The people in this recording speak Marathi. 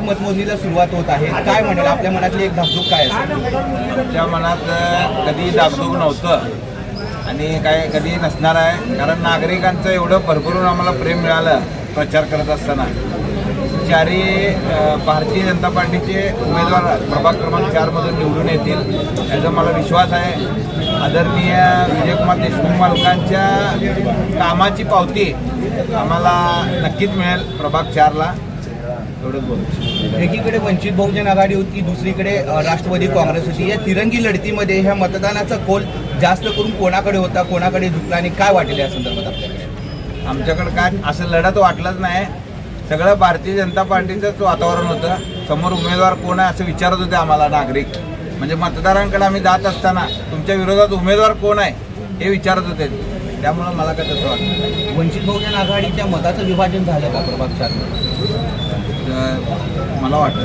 आज मतमोजणीला सुरुवात होत आहे, काय म्हणाल, आपल्या मनातली एक धाकधूक काय असेल? आमच्या मनात कधी दागदुग नव्हतं आणि काय कधी नसणार आहे, कारण नागरिकांचं एवढं भरभरून आम्हाला प्रेम मिळालं प्रचार करत असताना. चारी भारतीय जनता पार्टीचे उमेदवार प्रभाग क्रमांक 4 मधून निवडून येतील याचा मला विश्वास आहे. आदरणीय विजयकुमार देशमुख मालकांच्या कामाची पावती आम्हाला नक्कीच मिळेल प्रभाग 4ला. एवढंच बोलतो. एकीकडे वंचित बहुजन आघाडी होती, दुसरीकडे राष्ट्रवादी काँग्रेस होती. या तिरंगी लढतीमध्ये ह्या मतदानाचा कौल जास्त करून कोणाकडे होता, कोणाकडे झुकला आणि काय वाटेल या संदर्भात आपल्याकडे? आमच्याकडे काय असं लढत वाटलंच नाही. सगळं भारतीय जनता पार्टीचंच वातावरण होतं. समोर उमेदवार कोण आहे असं विचारत होते आम्हाला नागरिक. म्हणजे मतदारांकडे आम्ही जात असताना तुमच्या विरोधात उमेदवार कोण आहे हे विचारत होते. त्यामुळं मला काय तसं वाटतं. वंचित बहुजन आघाडीच्या मताचं विभाजन झालं का प्रभाग 4? मला वाटतं